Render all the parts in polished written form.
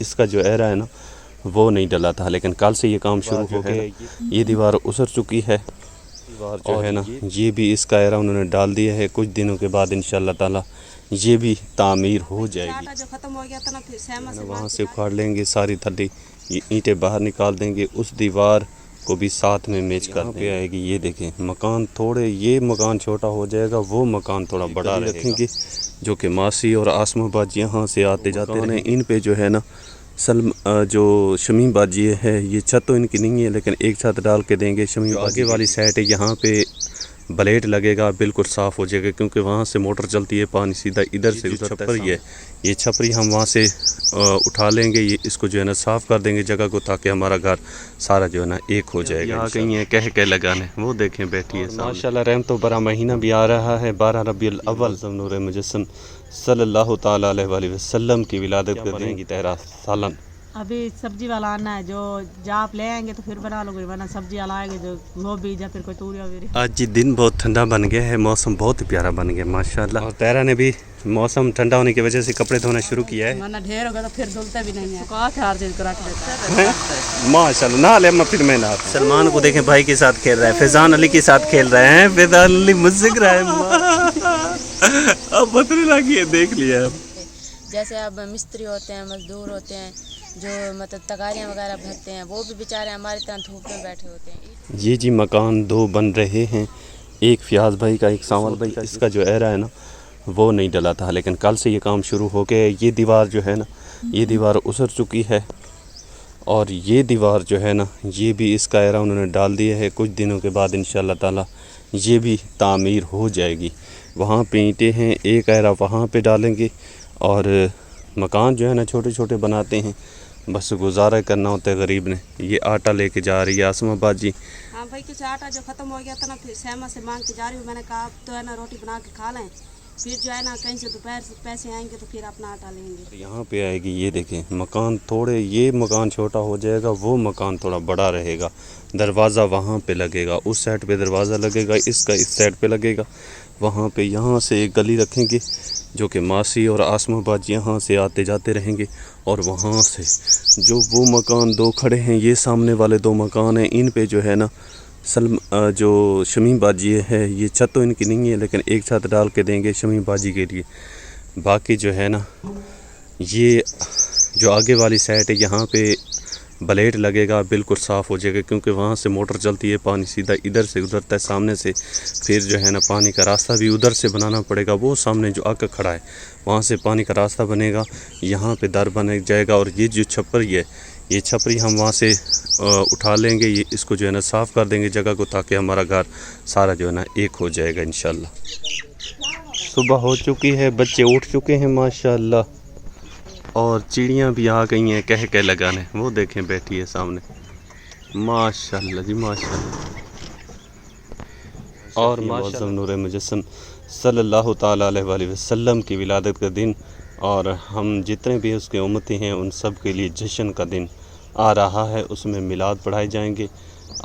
اس کا جو ایرا ہے نا وہ نہیں ڈلا تھا، لیکن کل سے یہ کام شروع ہو گیا. یہ دیوار اتر چکی ہے اور ہے نا یہ بھی اس کا ایرا انہوں نے ڈال دیا ہے. کچھ دنوں کے بعد انشاءاللہ تعالی یہ بھی تعمیر ہو جائے گی. جو ختم ہو گیا تھا نا پھر سہما سے وہاں سے اکھاڑ لیں گے ساری تھڈی، یہ اینٹیں باہر نکال دیں گے، اس دیوار کو بھی ساتھ میں میچ کر پہ آئے گی. یہ دیکھیں مکان تھوڑے، یہ مکان چھوٹا ہو جائے گا، وہ مکان تھوڑا بڑا رکھیں گے، جو کہ ماسی اور آسمہ باجی یہاں سے آتے جاتے ہیں. ان پہ جو ہے نا جو شمیم باجی ہے، یہ چھت تو ان کی نہیں ہے لیکن ایک چھت ڈال کے دیں گے. شمیم آگے والی سائڈ ہے، یہاں پہ بلیڈ لگے گا، بالکل صاف ہو جائے گا، کیونکہ وہاں سے موٹر چلتی ہے، پانی سیدھا ادھر سے چھپری ہے. یہ چھپری ہم وہاں سے اٹھا لیں گے، یہ اس کو جو ہے نا صاف کر دیں گے جگہ کو، تاکہ ہمارا گھر سارا جو ہے نا ایک ہو جائے گا. کہیں ہیں کہہ کے لگانے، وہ دیکھیں بیٹھی ہے ماشاءاللہ. رحمت و برا مہینہ بھی آ رہا ہے، 12 ربیع الاول، نور مجسم صلی اللہ تعالی علیہ وآلہ وسلم کی ولادت کا دن کی 13 سالن. ابھی سبزی والا آنا ہے، جو آپ لے آئیں گے تو پھر بنا لو گے، ورنہ سبزی والا آئے گا جو وہ بھی یا پھر کوئی توریا ویری. آج جی دن بہت ٹھنڈا بن گیا ہے، موسم بہت ہی پیارا بن گیا ماشاءاللہ. اور تیرا نے بھی موسم ٹھنڈا ہونے کی وجہ سے کپڑے دھونا شروع کیا ہے. ورنہ ڈھیر ہوگا تو پھر دھلتے بھی نہیں ہیں، سکھا کے ہر چیز کو رکھ دیتا ہے ماشاءاللہ. نہ لے پھر میں نہ. سلمان کو دیکھیں بھائی کے ساتھ کھیل رہا ہے، فیضان علی کے ساتھ کھیل رہے ہیں. فیضان علی مسک رہا ہے، اب بدلنے لگی ہے، دیکھ لیا. جیسے اب مستری ہوتے ہیں، مزدور ہوتے ہیں، جو مطلب تگاریاں وغیرہ بھرتے ہیں، وہ بھی بیچارے ہماری طرح دھوپ میں بیٹھے ہوتے ہیں. یہ جی مکان دو بن رہے ہیں، ایک فیاض بھائی کا، ایک سانول بھائی کا. اس کا جو ایرا ہے نا وہ نہیں ڈلا تھا، لیکن کل سے یہ کام شروع ہو گیا. یہ دیوار جو ہے نا یہ دیوار اتر چکی ہے اور یہ دیوار جو ہے نا یہ بھی اس کا ایرا انہوں نے ڈال دیا ہے. کچھ دنوں کے بعد انشاءاللہ تعالی یہ بھی تعمیر ہو جائے گی. وہاں پہ اینٹیں ہیں، ایک ایرا وہاں پہ ڈالیں گے اور مکان جو ہے نا چھوٹے چھوٹے بناتے ہیں، بس گزارا کرنا ہوتا ہے غریب نے. یہ آٹا لے کے جا رہی ہے آسمہ باجی. ہاں بھائی کچھ آٹا جو ختم ہو گیا تھا نا پھر سہما سے مانگ کے جا رہی ہوں. میں نے کہا اب تو ہے نا روٹی بنا کے کھا لیں، پھر جو ہے نا کہیں سے دوپہر سے پیسے آئیں گے تو پھر اپنا آٹا لیں گے. یہاں پہ آئے گی. یہ دیکھیں مکان تھوڑے، یہ مکان چھوٹا ہو جائے گا، وہ مکان تھوڑا بڑا رہے گا. دروازہ وہاں پہ لگے گا، اس سائڈ پہ دروازہ لگے گا، اس کا اس سائڈ پہ لگے گا. وہاں پہ یہاں سے ایک گلی رکھیں گے، جو کہ ماسی اور آسمہ باجی یہاں سے آتے جاتے رہیں گے. اور وہاں سے جو وہ مکان دو کھڑے ہیں، یہ سامنے والے دو مکان ہیں، ان پہ جو ہے نا جو شمیم باجی ہے، یہ چھت تو ان کی نہیں ہے لیکن ایک چھت ڈال کے دیں گے شمیم باجی کے لیے. باقی جو ہے نا یہ جو آگے والی سائڈ ہے، یہاں پہ بلیڈ لگے گا، بالکل صاف ہو جائے گا، کیونکہ وہاں سے موٹر چلتی ہے، پانی سیدھا ادھر سے گزرتا ہے سامنے سے. پھر جو ہے نا پانی کا راستہ بھی ادھر سے بنانا پڑے گا. وہ سامنے جو آ کر کھڑا ہے وہاں سے پانی کا راستہ بنے گا، یہاں پہ در بن جائے گا. اور یہ جو چھپری ہے، یہ چھپری ہم وہاں سے اٹھا لیں گے، یہ اس کو جو ہے نا صاف کر دیں گے جگہ کو، تاکہ ہمارا گھر سارا جو ہے نا ایک ہو جائے گا انشاءاللہ. صبح ہو چکی ہے، بچے اٹھ چکے ہیں ماشاءاللہ، اور چڑیاں بھی آ گئی ہیں کہہ کے لگانے. وہ دیکھیں بیٹھی ہے سامنے ماشاءاللہ جی ماشاءاللہ. اور معظم نور مجسم صلی اللہ تعالی علیہ وآلہ وسلم کی ولادت کا دن، اور ہم جتنے بھی اس کے امتی ہیں ان سب کے لیے جشن کا دن آ رہا ہے. اس میں میلاد پڑھائے جائیں گے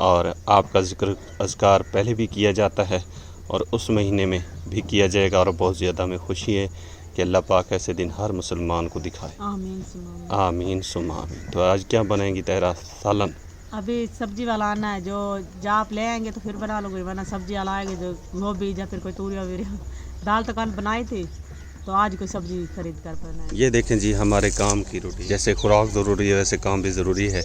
اور آپ کا ذکر اذکار پہلے بھی کیا جاتا ہے اور اس مہینے میں بھی کیا جائے گا. اور بہت زیادہ ہمیں خوشی ہے کہ اللہ پاک ایسے دن ہر مسلمان کو دکھائے. آمین ثم آمین ثم آمین. تو آج کیا بنائیں گی تیرا سالن؟ ابھی سبزی والا آنا ہے، جو آپ لے آئیں گے تو پھر بنا لو گے، ورنہ سبزی والا آئے گا جو وہ بھی یا پھر کوئی توریا ویری. دال تو کل بنائی تھی تو آج کوئی سبزی خرید کر بنائیں. یہ دیکھیں جی ہمارے کام کی روٹی، جیسے خوراک ضروری ہے ویسے کام بھی ضروری ہے.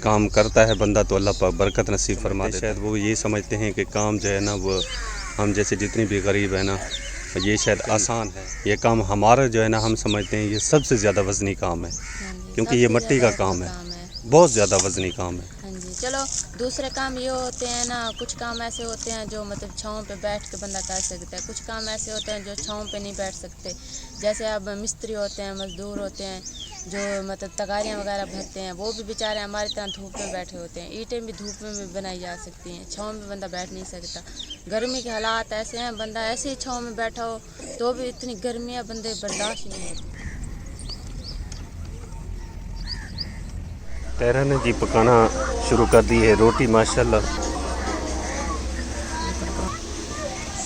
کام کرتا ہے بندہ تو اللہ پاک برکت نصیب فرما دیتا ہے. شاید وہ یہ سمجھتے ہیں کہ کام جو ہے نا وہ ہم جیسے جتنی بھی غریب ہیں نا، یہ شاید آسان ہے. یہ کام ہمارا جو ہے نا ہم سمجھتے ہیں یہ سب سے زیادہ وزنی کام ہے، کیونکہ یہ مٹی کا کام ہے، بہت زیادہ وزنی کام ہے. ہاں جی. چلو دوسرے کام یہ ہوتے ہیں نا، کچھ کام ایسے ہوتے ہیں جو مطلب چھاؤں پہ بیٹھ کے بندہ کر سکتا ہے، کچھ کام ایسے ہوتے ہیں جو چھاؤں پہ نہیں بیٹھ سکتے. جیسے اب مستری ہوتے ہیں، مزدور ہوتے ہیں، جو مطلب تگاریاں وغیرہ بھرتے ہیں، وہ بھی بیچارے ہماری طرح دھوپ میں بیٹھے ہوتے ہیں. اینٹیں بھی دھوپ میں بھی بنائی جا سکتی ہیں، چھاؤں میں بندہ بیٹھ نہیں سکتا. گرمی کے حالات ایسے ہیں، بندہ ایسے ہی چھاؤں میں بیٹھا ہو تو بھی اتنی گرمی ہے بندے برداشت نہیں ہوتی. تیرا نے جی پکانا شروع کر دی ہے روٹی ماشاءاللہ.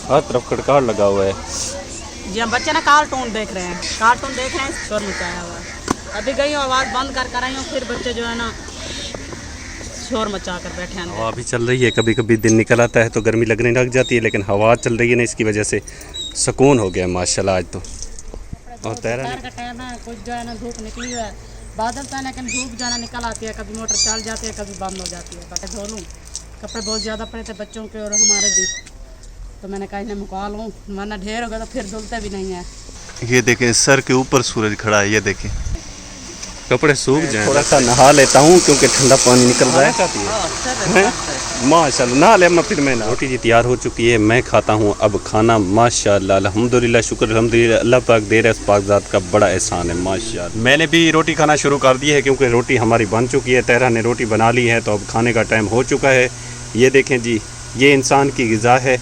ہر طرف کڑکاڑ لگا ہوا ہے. جی ہم بچے نا کارٹون دیکھ رہے ہیں، شور مچایا ہوا ہے. अभी गई हूँ आवाज़ बंद कर आई हूँ, फिर बच्चे जो है ना शोर मचा कर बैठे हैं। हवा भी चल रही है, कभी कभी दिन निकल आता है तो गर्मी लगने लग जाती है, लेकिन हवा चल रही है ना, इसकी वजह से सुकून हो गया माशाल्लाह आज तो। और तैरा दोपहर का टाइम है, कुछ जो है ना धूप निकली है, बादल तो है लेकिन धूप जो है ना निकल आती है, कभी मोटर चल जाती है कभी बंद हो जाती है। बाकी धो लूँ, कपड़े बहुत ज़्यादा पड़े थे बच्चों के और हमारे भी, तो मैंने कहा इन्हें मुका लूँ, वरना ढेर हो गया तो फिर धुलते भी नहीं है। ये देखें सर के ऊपर सूरज खड़ा है, ये देखें कपड़े सूख जाए। थोड़ा सा नहा लेता हूँ क्योंकि ठंडा पानी निकल रहा है। माशाल्लाह नहा ले, फिर मैं रोटी जी तैयार हो चुकी है, मैं खाता हूँ अब खाना। माशाल्लाह अल्हम्दुलिल्लाह, शुक्र अल्हम्दुलिल्लाह, अल्लाह पाक दे रहा है, उस पाक ज़ात का बड़ा एहसान है माशाल्लाह। मैंने भी रोटी खाना शुरू कर दी है क्योंकि रोटी हमारी बन चुकी है, तहरा ने रोटी बना ली है, तो अब खाने का टाइम हो चुका है। ये देखें जी, ये इंसान की ग़िज़ा है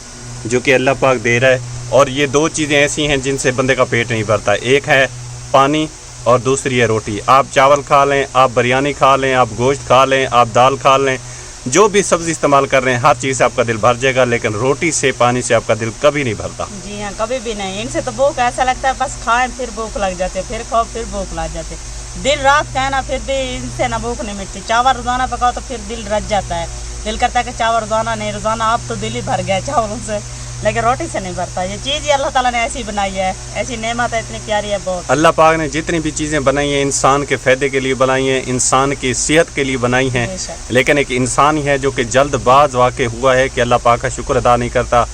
जो कि अल्लाह पाक दे रहा है, और ये दो चीज़ें ऐसी हैं जिनसे बंदे का पेट नहीं भरता, एक है पानी और दूसरी है रोटी। आप चावल खा लें, आप बिरयानी खा लें, आप गोश्त खा लें, आप दाल खा लें, जो भी सब्ज़ी इस्तेमाल कर रहे हैं, हर चीज़ से आपका दिल भर जाएगा, लेकिन रोटी से पानी से आपका दिल कभी नहीं भरता। जी हाँ, कभी भी नहीं। इनसे तो भूख ऐसा लगता है बस खाएं फिर भूख लग जाती है, फिर खाओ फिर भूख लग जाती है, दिन रात कहना फिर भी इनसे ना भूख नहीं मिटती। चावल रोज़ाना पकाओ तो फिर दिल रच जाता है, दिल करता है कि चावल रोज़ाना नहीं, रोज़ाना आप तो दिल ही भर गया चावलों से, लेकिन रोटी से नहीं भरता। ये चीज़ ही अल्लाह ताला ने ऐसी बनाई है, ऐसी नेमत है, इतनी प्यारी है बहुत। अल्लाह पाक ने जितनी भी चीज़ें बनाई हैं इंसान के फ़ायदे के लिए बनाई हैं, इंसान की सेहत के लिए बनाई हैं, लेकिन एक इंसान ही है जो कि जल्दबाज वाक़ हुआ है कि अल्लाह पाक का शुक्र अदा नहीं करता।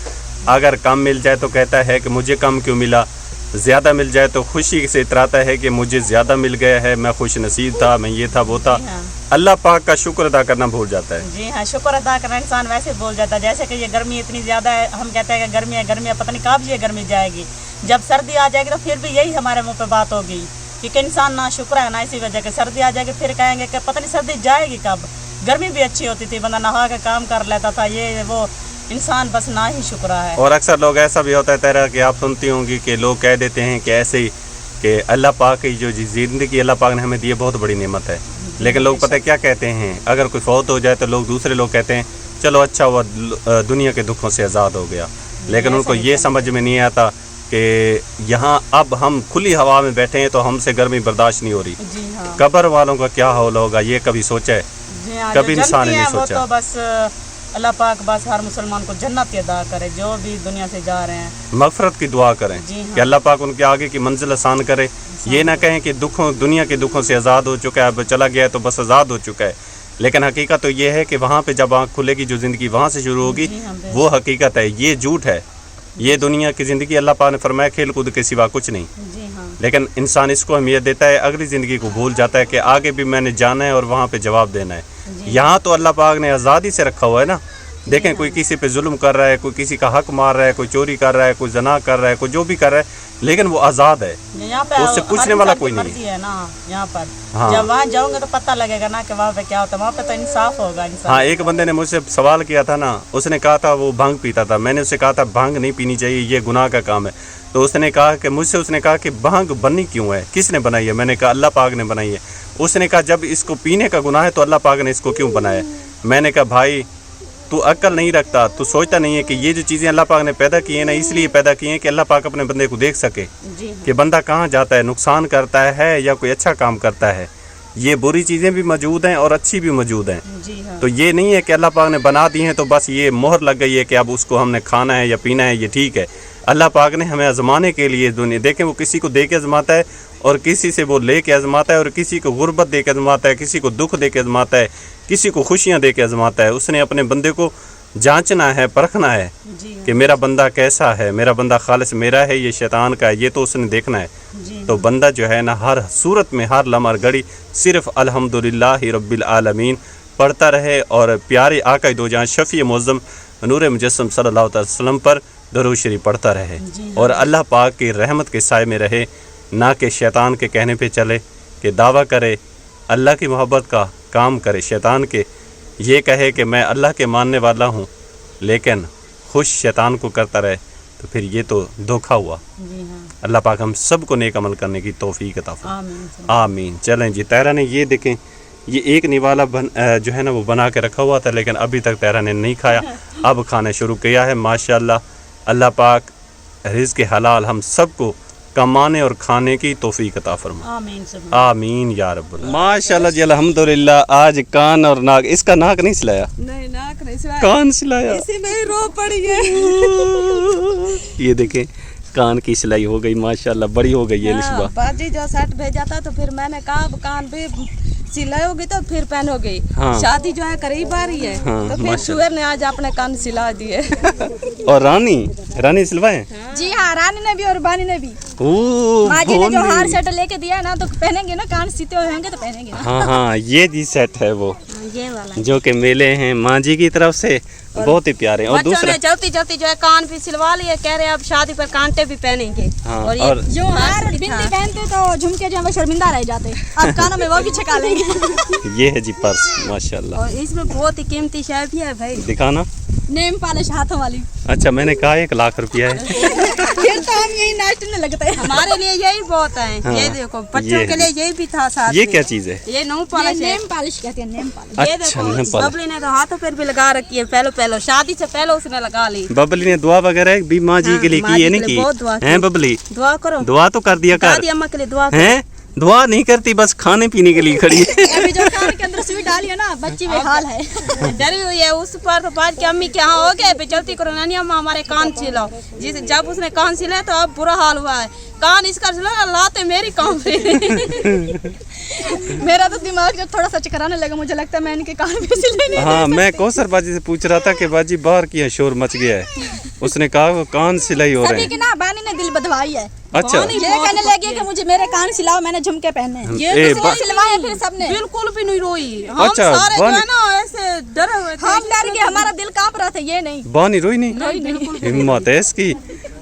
अगर कम मिल जाए तो कहता है कि मुझे कम क्यों मिला, ज़्यादा मिल जाए तो खुशी से इतराता है कि मुझे ज़्यादा मिल गया है, मैं खुश नसीब था, मैं ये था वो था। अल्लाह पाक का शुक्र अदा करना भूल जाता है। जी हाँ, शुक्र अदा करना इंसान वैसे भूल जाता है। जैसे कि ये गर्मी इतनी ज़्यादा है, हम कहते हैं कि गर्मी है, पता नहीं कब ये गर्मी जाएगी। जब सर्दी आ जाएगी तो फिर भी यही हमारे मुंह पे बात होगी, क्योंकि इंसान ना शुक्र है ना इसी वजह के। सर्दी आ जाएगी फिर कहेंगे कि पता नहीं सर्दी जाएगी कब। गर्मी भी अच्छी होती थी, बंदा नहा के काम कर लेता था, ये वो, इंसान बस ना ही शुक्र है। और अक्सर लोग ऐसा भी होता है तरह कि आप सुनती होंगी कि लोग कह देते हैं कि ऐसे ही कि अल्लाह पाक की जो ज़िंदगी अल्लाह पाक ने हमें दी है बहुत बड़ी नेमत है, लेकिन लोग पता है क्या कहते हैं, अगर कोई फौत हो जाए तो लोग दूसरे लोग कहते हैं चलो अच्छा हुआ दुनिया के दुखों से आज़ाद हो गया, लेकिन उनको ये समझ में नहीं आता कि यहाँ अब हम खुली हवा में बैठे हैं तो हमसे गर्मी बर्दाश्त नहीं हो रही। जी हाँ। कब्र वालों का क्या हाल होगा ये कभी सोचा है? हाँ, कभी इंसान ने नहीं सोचा। तो बस अल्लाह पाक बस हर मुसलमान को जन्नत अदा करे, जो भी दुनिया से जा रहे हैं मगफरत की दुआ करें कि अल्लाह पाक उनके आगे की मंजिल आसान करे। ये ना कहें कि दुनिया के दुखों से आज़ाद हो चुका है, अब चला गया है तो बस आज़ाद हो चुका है, लेकिन हकीकत तो ये है कि वहाँ पे जब आँख खुलेगी जो ज़िंदगी वहाँ से शुरू होगी वो हकीकत है, ये झूठ है। ये दुनिया की ज़िंदगी अल्लाह पाक ने फरमाया खेल कूद के सिवा कुछ नहीं, लेकिन इंसान इसको अहमियत देता है, अगली ज़िंदगी को भूल जाता है कि आगे भी मैंने जाना है और वहाँ पे जवाब देना है। यहाँ तो अल्लाह पाक ने आज़ादी से रखा हुआ है ना। देखें कोई किसी पे जुल्म कर रहा है, कोई किसी का हक मार रहा है, कोई चोरी कर रहा है, कोई जना कर रहा है, कोई जो भी कर रहा है, लेकिन वो आज़ाद है, उससे पूछने वाला कोई नहीं है ना। यहाँ पर जब वहाँ जाओगे तो पता लगेगा ना कि वहाँ पे क्या होता है, वहाँ पे तो इंसाफ होगा इंसान। हाँ, एक बंदे ने मुझसे सवाल किया था ना, उसने कहा था वो भांग पीता था, मैंने उससे कहा था भांग नहीं पीनी चाहिए, ये गुनाह का काम है, तो उसने कहा कि मुझसे उसने कहा कि भांग बननी क्यों है, किसने बनाई है? मैंने कहा अल्लाह पाक ने बनाई है। उसने कहा जब इसको पीने का गुनाह है तो अल्लाह पाक ने इसको क्यों बनाया? मैंने कहा भाई तू अक्ल नहीं रखता, तू सोचता नहीं है कि ये जो चीज़ें अल्लाह पाक ने पैदा की है ना, इसलिए पैदा की हैं कि अल्लाह पाक अपने बंदे को देख सके कि बंदा कहाँ जाता है, नुकसान करता है या कोई अच्छा काम करता है। ये बुरी चीज़ें भी मौजूद हैं और अच्छी भी मौजूद हैं। तो ये नहीं है कि अल्लाह पाक ने बना दी हैं तो बस ये मोहर लग गई है कि अब उसको हमने खाना है या पीना है, ये ठीक है। अल्लाह पाक ने हमें आजमाने के लिए दुनिया, देखें वो किसी को दे के आजमाता है और किसी से वो ले के आजमाता है, और किसी को गुर्बत दे के आजमाता है, किसी को दुख दे के आजमाता है, किसी को खुशियाँ दे के आजमाता है। उसने अपने बंदे को जांचना है, परखना है कि मेरा बंदा कैसा है, मेरा बंदा खालिस मेरा है, ये शैतान का है, ये तो उसने देखना है। तो बंदा जो है ना हर सूरत में, हर लम्हा घड़ी सिर्फ अल्हम्दुलिल्लाह रब्बिल आलमीन पढ़ता रहे और प्यारे आका दो जहां शफ़ी मुअज़्ज़म नूर मुजस्सम सल्लल्लाहु अलैहि वसल्लम पर दरूद शरीफ पढ़ता रहे और अल्लाह पाक की रहमत के साए में रहे, ना कि शैतान के कहने पे चले कि दावा करे अल्लाह की मोहब्बत का काम करे, शैतान के ये कहे कि मैं अल्लाह के मानने वाला हूँ लेकिन खुश शैतान को करता रहे, तो फिर ये तो धोखा हुआ। अल्लाह पाक हम सबको नेक अमल करने की तौफीक अता फरमाए, आमीन। चलें जी, तैरा ने ये देखें, ये एक निवाला जो है ना वो बना के रखा हुआ था, लेकिन अभी तक तैरा ने नहीं खाया, अब खाना शुरू किया है। माशाअल्लाह, अल्लाह पाक रिज़्क़ हलाल हम सबको कमाने और खाने की तौफीक अता फरमा। आमीन सब। आमीन या रब्बल। माशाल्लाह जी अल्हम्दुलिल्लाह। आज कान और नाक, इसका नाक नहीं सिलाया? नहीं नाक नहीं सिलाया, कान सिलाया। इसी में ही रो पड़ी है। ये देखें कान की सिलाई हो गई माशाल्लाह, बड़ी हो गई है निस्बा। बाजी जो शर्ट भेजा था तो फिर मैंने कहा अब कान भी सिलाओगी तो फिर पहनोगी। हाँ। शादी जो है करीब आ रही है, हाँ, तो फिर माशाल्लाह। शुगर ने आज अपने कान सिला दिए। और रानी सिलवाए? जी हाँ, रानी ने भी और बानी ने भी। ओह माँ जी ने जो बोली। हार सेट लेके दिया ना, तो पहनेंगे ना, कान सीते हुए होंगे तो पहनेंगे ना। हाँ ये जी सेट है वो ये वाला जो कि मिले हैं माँ जी की तरफ से, बहुत ही प्यारे हैं। और बच्चों दूसरा ने जल्दी जल्दी जो है कान भी सिलवा लिए, कह रहे हैं अब शादी पर कांटे भी पहनेंगे। हाँ, और ये और जो हार और बिंदी पहनते तो झुमके जो है वो शर्मिंदा रह जाते, अब कानों में वो भी छका लेंगे। ये है जी पर्स माशाल्लाह। और इसमें बहुत ही कीमती शय भी है भाई। दिखाना। नेम पॉलिश हाथों वाली। अच्छा मैंने कहा 1 लाख रुपया है। फिर तो हम यही नाचने लगते हैं। हमारे लिए यही बहुत है। हाँ, ये देखो बच्चों ये के लिए यही भी था साथ ये में। क्या चीज़ है? ये नौ ये पॉलिश है। नेम पॉलिश कहते हैं, नेम पॉलिश। ये अच्छा देखो नहीं पता। बबली ने तो हाथों पर भी लगा रखी है, पहले शादी से पहले उसने लगा ली। बबली ने दुआ वगैरह भी माँ जी हाँ, के लिए माँ की है जी नहीं के लिए की? बहुत दुआ की। हैं बबली? दुआ करो। दुआ तो कर दिया कर। दादी अम्मा के लिए दुआ करो। हैं? दुआ नहीं करती, बस खाने पीने के लिए खड़ी है। अभी जो कान के अंदर सुई डाली है ना, बच्ची बेहाल है। डरी हुई है उस पर, तो बाद की अम्मी के यहाँ हो गए पे जल्दी करो नानी अम्मा हमारे कान सिलाओ। जिस जब उसने कान सिलाया तो अब बुरा हाल हुआ है। कान इसका सिला लाते मेरी काम पे। मेरा तो दिमाग जब थोड़ा सा चकराने लगा, मुझे लगता है मैं इनके कान भी सिलेने। हाँ मैं कौसर बाजी से पूछ रहा था कि बाजी बाहर की है, शोर मच गया है। उसने कहा वो कान सिलाई हो रहे सभी हैं। की ना बानी ने दिल बधवाई है। अच्छा ये कहने लगी कि मुझे मेरे कान सिलाओ, मैंने झुमके पहने हैं। ये ए, तो बा- सिलवाए फिर सबने। बिल्कुल भी नहीं रोई। हम अच्छा, सारे जो बन- है ना ऐसे डरे हुए थे। हम डर गए, हमारा दिल कांप रहा था, ये नहीं। बानी रोई नहीं? हिम्मत है इसकी।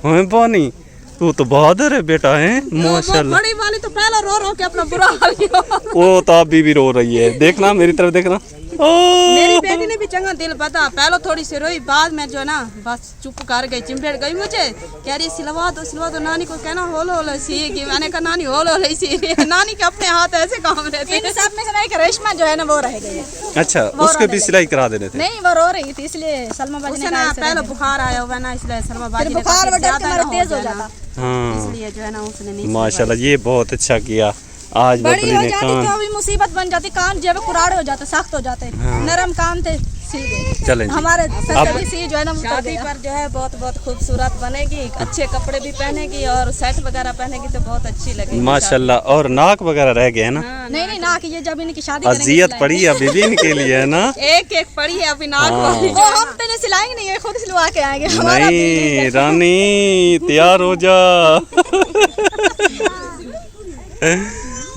हमें बानी तू तो बहादुर है बेटा है वो माशाल्लाह। बड़ी वाली तो पहले रो रो के अपना बुरा हाल किया। वो तो अभी भी रो रही है, देखना मेरी तरफ देखना। मेरी बेटी ने भी चंगा दिल बता, पहले थोड़ी सी रोई, बाद में जो है ना बस चुप कर गई, चिमटेट गई मुझे, कह रही सिलवा दो नानी को कहना होलो होलो सीएगी। मैंने कहा नानी होलो होलो सी रही है। नानी के अपने हाथ ऐसे काम रहते इन सब में से ना एक रेशमा जो है ना वो रह गई है। अच्छा उसके भी सिलाई करा देने थे। नहीं, वो रो रही थी, इसलिए सलमा बाजी उसे ने ना कहा ऐसे पहले रहने दो। बुखार आया हुआ ना, इसलिए सलमा फिर बाजी ने बुखार कहा वो डर के ज्यादा मारे ना तेज हो जाना। जाता। हाँ इसलिए जो है ना उसने नहीं माशाल्लाह ये बहुत अच्छा किया। आज बड़ी बबली हो ने जाती कान तो अभी मुसीबत बन जाती, कान जो है वो कुराड़े हो जाते, सख्त हो जाते। नरम कान थे, सिल गए। चलें जी। हमारे सर भी सी जो है ना उतर शादी गया। पर जो है बहुत बहुत खूबसूरत बनेगी, अच्छे कपड़े भी पहनेगी और सेट वगैरह पहनेगी तो बहुत अच्छी लगेगी। माशाल्लाह। और नाक वगैरह रह गए है ना? नहीं नहीं, ना कि ये जब इनकी शादी करेंगे अजियत सिलाएंगे। पड़ी है अभी भी इनके लिए है ना? एक एक पड़ी है अभी नाक हाँ। वाली। वो हम तो नहीं सिलाएंगे, नहीं, ये खुद सिलवा के आएंगे। हमारा दिल नहीं है। रानी तैयार हो जा।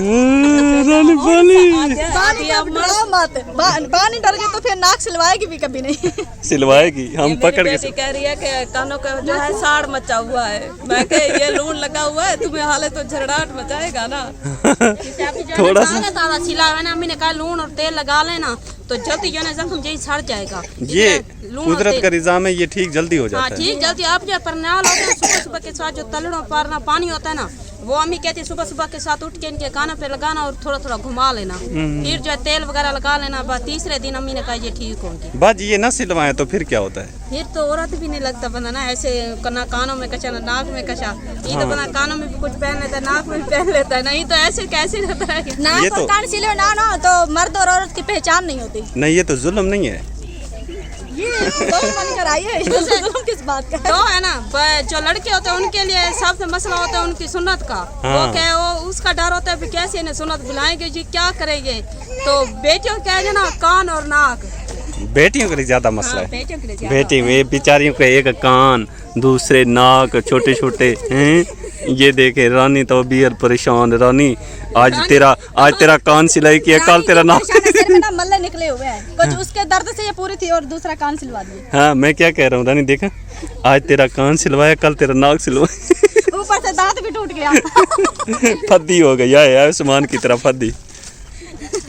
रानी बाली बानी अब डराओ मत। बानी डर गई तो फिर नाक सिलवाएगी भी कभी नहीं। सिलवाएगी, हम पकड़ बेटी के। कह रही है कि कानों का जो है साड़ मचा हुआ है। मैं कह ये लून लगा हुआ है, तुम्हें हाले तो झरड़ाट मचाएगा ना। थोड़ा सा ताज़ा सिला है ना, अम्मी ने कहा लून और तेल लगा लेना तो जल्दी जो है ना जख्म जल्दी सड़ जाएगा। ये लून और कुदरत तेल। का निजाम है, ये ठीक जल्दी हो हाँ जाता है। ठीक जल्दी। आप जो परनाल होते हैं सुबह सुबह के साथ जो तलड़ों पारना पानी होता है ना, वो अम्मी कहती है सुबह सुबह के साथ उठ के इनके कानों पे लगाना और थोड़ा थोड़ा घुमा लेना, फिर जो है तेल वगैरह लगा लेना। बस तीसरे दिन अम्मी ने कहा ये ठीक होंगी। बाजी ये ना सिलवाए तो फिर क्या होता है? फिर तो औरत भी नहीं लगता बंदा ना, ऐसे ना कानों में कचा ना नाक में कचा। ये तो बंदा कानों में भी कुछ पहन लेता है, नाक में भी पहन लेता है, नहीं तो ऐसे कैसे रहता है। ये नाक तो- और कान सिले ना ना तो मर्द और औरत की पहचान नहीं होती। नहीं ये तो जुल्म नहीं है। ये तो मन कराइए, जुल्म किस बात का है? तो है ना जो लड़के होते हैं उनके लिए सबसे मसला होता है उनकी सुन्नत का। हाँ। वो क्या वो उसका डर होता है भी कैसे इन्हें सुन्नत बुलाएंगे जी, क्या करेंगे। तो बेटियों को कह देना कान और नाक। बेटियों के लिए ज्यादा मसला हाँ, है। बेटियों के लिए ज्यादा। बेटी वे बेचारियों के एक कान, दूसरे नाक, छोटे छोटे हैं। ये देखे रानी तो अभी यार परेशान। रानी आज तेरा कान सिलाई किया, कल तेरा नाक। सिर में ना मल्ले निकले हुए हैं, कुछ उसके दर्द से ये पूरी थी और दूसरा कान सिलवा दिए। हाँ मैं क्या कह रहा हूँ रानी, देखा आज तेरा कान सिलवाया, कल तेरा नाक सिलवाया। ऊपर से दांत भी टूट गया। फद्दी हो गई है आसमान की तरह फद्दी।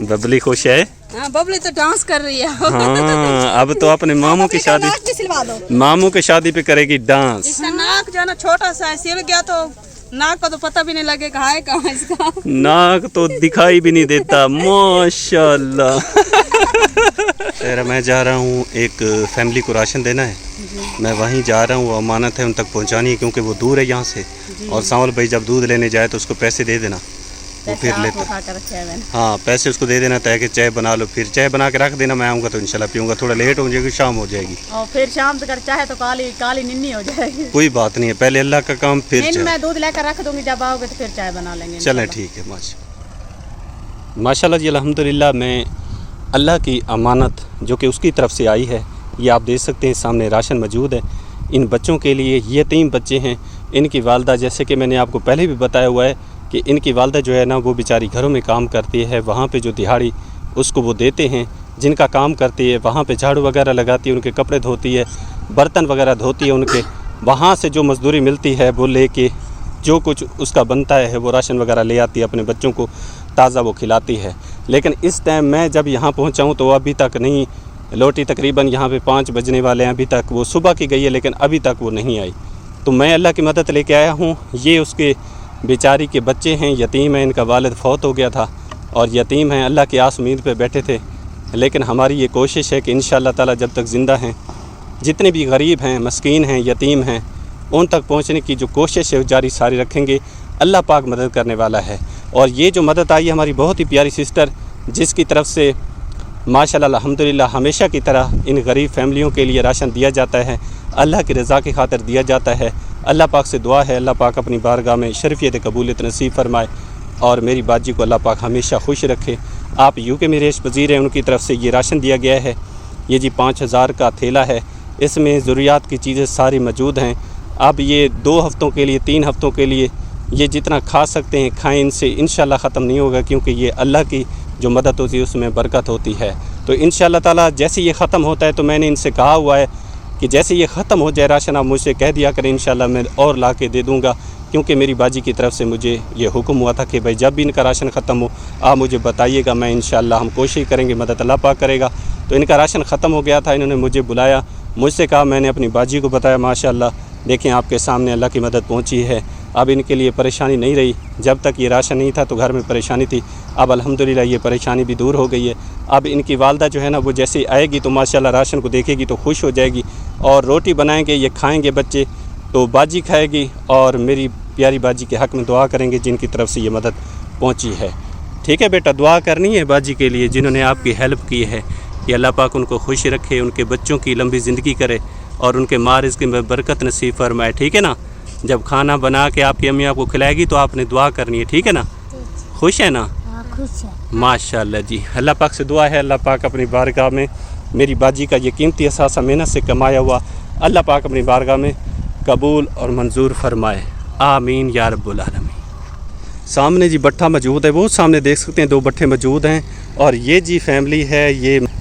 बबली खुश है। हाँ, बबली तो डांस कर रही है। हाँ अब तो अपने मामू की शादी, नाक भी सिलवा दो। मामू की शादी पे करेगी डांस। इसका नाक जो है ना छोटा सा है, सिल गया तो नाक का तो पता भी नहीं लगेगा है कहाँ इसका। नाक तो दिखाई भी नहीं देता माशाल्लाह। तेरा मैं जा रहा हूँ, एक फैमिली को राशन देना है, मैं वहीं जा रहा हूँ, वो अमानत है उन तक पहुँचानी है क्योंकि वो दूर है यहाँ से। और सांवल भाई जब दूध लेने जाए तो उसको पैसे दे देना, वो फिर लेते। उठा कर रखे हैं मैंने। हाँ, पैसे उसको दे देना ताकि चाय बना लो, फिर चाय बना के रख देना, मैं आऊँगा तो इंशाल्लाह पीऊँगा। थोड़ा लेट हो जाएगी, शाम हो जाएगी, और फिर शाम तक चाहे तो काली काली निन्नी हो जाएगी। कोई बात नहीं है, पहले अल्लाह का काम फिर नहीं, चाय। मैं दूध लेकर रख दूंगी, जब आओगे तो फिर चाय बना लेंगे। चलें, ठीक है। माशाल्लाह जी, अल्हम्दुलिल्लाह। मैं अल्लाह की अमानत जो कि उसकी तरफ से आई है, ये आप देख सकते हैं सामने राशन मौजूद है। इन बच्चों के लिए, यतीम बच्चे हैं, इनकी वालदा, जैसे कि मैंने आपको पहले भी बताया हुआ है कि इनकी वालदा जो है ना, वो बेचारी घरों में काम करती है, वहाँ पे जो दिहाड़ी उसको वो देते हैं, जिनका काम करती है, वहाँ पे झाड़ू वगैरह लगाती है, उनके कपड़े धोती है, बर्तन वगैरह धोती है उनके, वहाँ से जो मजदूरी मिलती है वो लेके जो कुछ उसका बनता है वो राशन वगैरह ले आती है, अपने बच्चों को ताज़ा वो खिलाती है। लेकिन इस टाइम मैं जब यहाँ पहुँचा हूँ तो अभी तक नहीं लौटी, तकरीबन यहाँ पे 5 बजने वाले हैं, अभी तक वो सुबह की गई है लेकिन अभी तक वो नहीं आई। तो मैं अल्लाह की मदद लेके आया हूँ। ये उसके बेचारी के बच्चे हैं, यतीम हैं, इनका वालिद फौत हो गया था और यतीम हैं, अल्लाह की आस उम्मीद पे बैठे थे। लेकिन हमारी ये कोशिश है कि इंशाअल्लाह ताला जब तक ज़िंदा हैं, जितने भी गरीब हैं, मस्कीन हैं, यतीम हैं, उन तक पहुँचने की जो कोशिश है वो जारी सारी रखेंगे। अल्लाह पाक मदद करने वाला है। और ये जो मदद आई है हमारी बहुत ही प्यारी सिस्टर, जिसकी तरफ से माशाल्लाह अल्हम्दुलिल्लाह हमेशा की तरह इन गरीब फैमिलियों के लिए राशन दिया जाता है, अल्लाह की रज़ा की खातिर दिया जाता है। अल्लाह पाक से दुआ है, अल्लाह पाक अपनी बारगाह में शर्फियत कबूलियत नसीब फरमाए और मेरी बाजी को अल्लाह पाक हमेशा खुश रखे। आप यूके में रेश पजीर हैं, उनकी तरफ से ये राशन दिया गया है। ये जी 5000 का थैला है, इसमें ज़रूरियात की चीज़ें सारी मौजूद हैं। अब ये 2 हफ़्तों के लिए, 3 हफ़्तों के लिए ये जितना खा सकते हैं खाएँ, इनसे इंशाल्लाह ख़त्म नहीं होगा, क्योंकि ये अल्लाह की जो मदद होती है उसमें बरकत होती है। तो इंशाल्लाह ताला जैसे ये ख़त्म होता है, तो मैंने इनसे कहा हुआ है कि जैसे ये ख़त्म हो जाए राशन, आप मुझसे कह दिया करें, इंशाल्लाह मैं और ला के दे दूँगा। क्योंकि मेरी बाजी की तरफ से मुझे ये हुक्म हुआ था कि भाई जब भी इनका राशन ख़त्म हो आप मुझे बताइएगा, मैं इंशाल्लाह हम कोशिश करेंगे, मदद अल्लाह पाक करेगा। तो इनका राशन ख़त्म हो गया था, इन्होंने मुझे बुलाया, मुझसे कहा, मैंने अपनी बाजी को बताया। माशाल्लाह देखें आपके सामने अल्लाह की मदद पहुँची है। अब इनके लिए परेशानी नहीं रही। जब तक ये राशन नहीं था तो घर में परेशानी थी, अब अल्हम्दुलिल्लाह ये परेशानी भी दूर हो गई है। अब इनकी वालदा जो है ना, वो जैसे आएगी तो माशाल्लाह राशन को देखेगी तो खुश हो जाएगी और रोटी बनाएंगे, ये खाएंगे बच्चे, तो बाजी खाएगी और मेरी प्यारी बाजी के हक़ में दुआ करेंगे जिनकी तरफ से ये मदद पहुँची है। ठीक है बेटा, दुआ करनी है बाजी के लिए जिन्होंने आपकी हेल्प की है कि अल्लाह पाक उनको खुश रखे, उनके बच्चों की लंबी ज़िंदगी करे और उनके माँ रिज़्क़ में बरकत नसीब फरमाए। ठीक है ना, जब खाना बना के आपकी अम्मी आपको खिलाएगी तो आपने दुआ करनी है। ठीक है ना, खुश है ना? खुश है। माशाल्लाह जी, अल्लाह पाक से दुआ है अल्लाह पाक अपनी बारगाह में मेरी बाजी का ये कीमती असासा मेहनत से कमाया हुआ अल्लाह पाक अपनी बारगाह में कबूल और मंजूर फरमाए। आमीन या रब्बुल आलमीन। सामने जी भट्ठा मौजूद है, वो सामने देख सकते हैं 2 भट्ठे मौजूद हैं और ये जी फैमिली है,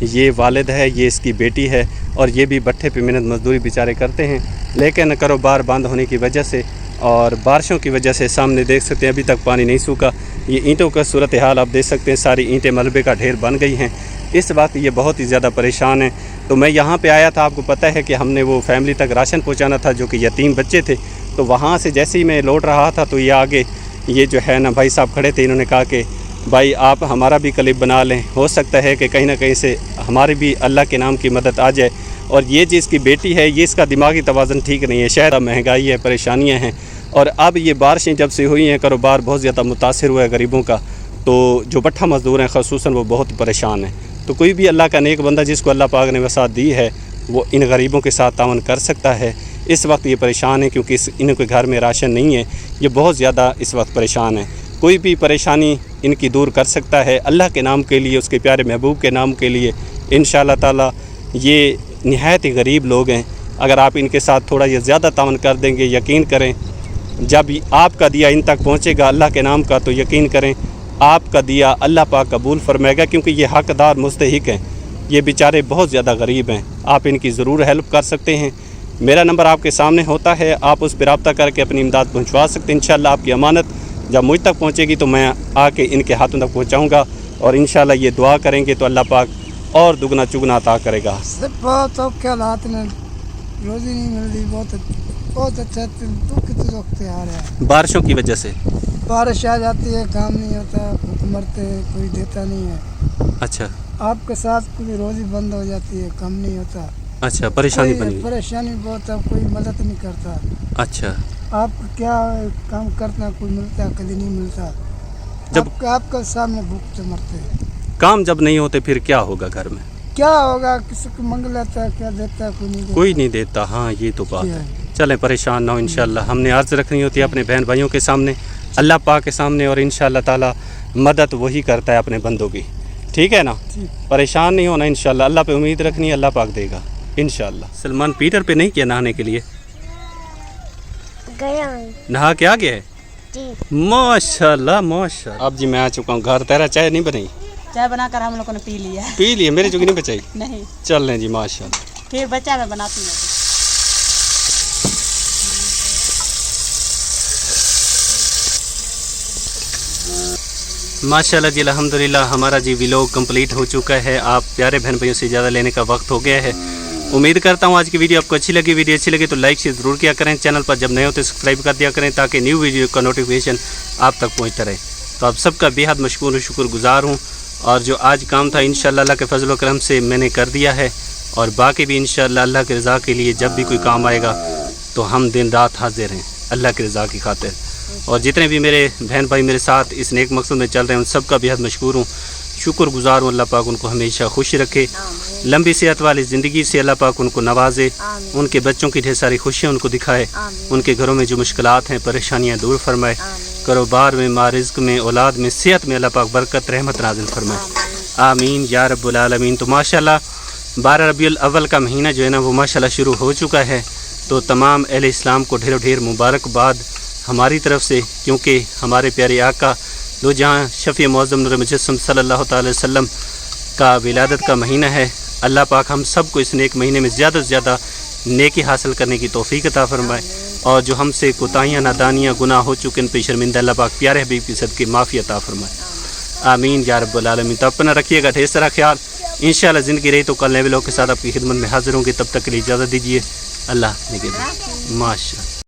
ये वालिद है, ये इसकी बेटी है और ये भी भट्ठे पे मेहनत मजदूरी बेचारे करते हैं। लेकिन कारोबार बंद होने की वजह से और बारिशों की वजह से सामने देख सकते हैं अभी तक पानी नहीं सूखा। ये ईंटों का सूरत हाल आप देख सकते हैं, सारी ईंटें मलबे का ढेर बन गई हैं। इस वक्त ये बहुत ही ज़्यादा परेशान हैं। तो मैं यहाँ पे आया था, आपको पता है कि हमने वो फैमिली तक राशन पहुँचाना था जो कि यतीम बच्चे थे। तो वहाँ से जैसे ही मैं लौट रहा था तो ये आगे ये जो है ना भाई साहब खड़े थे, इन्होंने कहा कि भाई आप हमारा भी क्लिप बना लें, हो सकता है कि कहीं ना कहीं से हमारी भी अल्लाह के नाम की मदद आ जाए। और ये जी इसकी बेटी है, ये इसका दिमागी तवाज़ुन ठीक नहीं है, शायद महंगाई है, परेशानियां हैं और अब ये बारिशें जब से हुई हैं कारोबार बहुत ज़्यादा मुतासिर हुआ है गरीबों का। तो जो भट्ठा मज़दूर हैं ख़ुसूसन वो बहुत परेशान हैं। तो कोई भी अल्लाह का नेक बंदा जिसको अल्लाह पाक ने वसात दी है वो इन गरीबों के साथ तावन कर सकता है। इस वक्त ये परेशान है क्योंकि इनके घर में राशन नहीं है, ये बहुत ज़्यादा इस वक्त परेशान है। कोई भी परेशानी इनकी दूर कर सकता है अल्लाह के नाम के लिए, उसके प्यारे महबूब के नाम के लिए। इंशाअल्लाह ताला ये निहायत ही गरीब लोग हैं, अगर आप इनके साथ थोड़ा ये ज़्यादा तावन कर देंगे, यकीन करें जब आपका दिया इन तक पहुँचेगा अल्लाह के नाम का, तो यकीन करें आपका दिया अल्लाह पाक कबूल फरमाएगा, क्योंकि ये हक़दार मुस्तहिक हैं। ये बेचारे बहुत ज़्यादा गरीब हैं, आप इनकी ज़रूर हेल्प कर सकते हैं। मेरा नंबर आपके सामने होता है, आप उस पर रब्ता करके अपनी इमदाद पहुँचवा सकते हैं। इंशाअल्लाह आपकी अमानत जब मुझ तक पहुँचेगी तो मैं आके इनके हाथों तक पहुँचाऊँगा और इंशाअल्लाह ये दुआ करेंगे तो अल्लाह पाक और दुगना चुगना अता करेगा। बहुत औखे हालात में रोज़ी नहीं मिल रही, बहुत अच्छा दुख आ रहा है। बारिशों की वजह से बारिश आ जाती है, काम नहीं होता, भूख मरते हैं, कोई देता नहीं है। अच्छा, आपके साथ कोई रोज़ी बंद हो जाती है, काम नहीं होता। अच्छा, परेशानी बनी। परेशानी बहुत है, कोई मदद नहीं करता। अच्छा, आप क्या काम करते हैं, कोई मिलता है, कभी नहीं मिलता। जब आपका सामने भूख से मरते हैं। काम जब नहीं होते फिर क्या होगा घर में? क्या होगा, किसी को मंग लेता है, क्या देता है, कोई नहीं देता। कोई नहीं देता। हाँ ये तो बात है। चलें परेशान ना हो, इंशाल्लाह हमने अर्ज़ रखनी होती है अपने बहन भाइयों के सामने, अल्लाह पाक के सामने, और इंशाल्लाह ताला मदद वही करता है अपने बंदों की। ठीक है ना, परेशान नहीं होना, इंशाल्लाह अल्लाह पे उम्मीद रखनी है, अल्लाह पाक देगा इंशाल्लाह। सलमान पीटर पे नहीं किया नहाने के लिए? गया नहा के आ गया है जी। माशाल्लाह माशाल्लाह। अब जी मैं आ चुका हूँ घर। तेरा चाय नहीं बनी? चाय बनाकर हम लोगों ने पी लिया है। पी लिए? मेरे चुकी नहीं बचाई? नहीं, चल लें जी माशाल्लाह। फिर बच्चा मैं बनाती हूँ। माशाल्लाह जी अल्हम्दुलिल्लाह हमारा जी व्लॉग कंप्लीट हो चुका है। आप प्यारे बहन भाइयों से इजाज़त लेने का वक्त हो गया है। उम्मीद करता हूँ आज की वीडियो आपको अच्छी लगी। वीडियो अच्छी लगी तो लाइक शेयर ज़रूर किया करें। चैनल पर जब नए होते सब्सक्राइब कर दिया करें ताकि न्यू वीडियो का नोटिफिकेशन आप तक पहुँचता रहे। तो आप सबका बेहद मशकूर और शुक्रगुजार हूँ। और जो आज काम था इंशाअल्लाह अल्लाह के फजल व करम से मैंने कर दिया है, और बाकी भी इंशाअल्लाह अल्लाह की रज़ा के लिए जब भी कोई काम आएगा तो हम दिन रात हाजिर हैं अल्लाह की रज़ा की खातिर। और जितने भी मेरे बहन भाई मेरे साथ इस नेक मकसद में चल रहे हैं उन सब का बेहद मशकूर हूँ, शुक्रगुजार हूँ। अल्लाह पाक उनको हमेशा खुश रखे, लंबी सेहत वाली ज़िंदगी से अल्लाह पाक उनको नवाजे, उनके बच्चों की ढेर सारी खुशियाँ उनको दिखाए, उनके घरों में जो मुश्किलात हैं परेशानियाँ दूर फरमाए, कारोबार में, मारिज़्क़ में, औलाद में, सेहत में अल्लाह पाक बरकत रहमत नाज़िल फरमाए। आमीन या रब्बुल आलमीन। तो माशाल्लाह 12 रबीउल अव्वल का महीना जो है ना वो माशाल्लाह शुरू हो चुका है। तो तमाम अहले इस्लाम को ढेरों ढेर मुबारकबाद हमारी तरफ से, क्योंकि हमारे प्यारे आका दो जहाँ शफ़ी मुअज़्ज़म नूर मुजस्सम सल्लल्लाहु अलैहि वसल्लम का विलादत का महीना है। अल्लाह पाक हम सब को इस नेक महीने में ज़्यादा से ज़्यादा नेकी हासिल करने की तौफ़ीक अता फरमाए, और जो हमसे कोताहियाँ नादानियाँ गुनाह हो चुके इन पे शर्मिंदा अल्लाह पाक प्यारे हबीब की सदके माफ़ी अता फरमाए। आमीन या रब्बुल आलमीन। तो अपना रखिएगा ढेर सारा ख्याल। इंशाअल्लाह ज़िंदगी रही तो कल नए व्लॉग के साथ आपकी खिदमत में हाज़िर होंगे। तब तक के लिए इजाज़त दीजिए। अल्लाह निगहबान। माशा।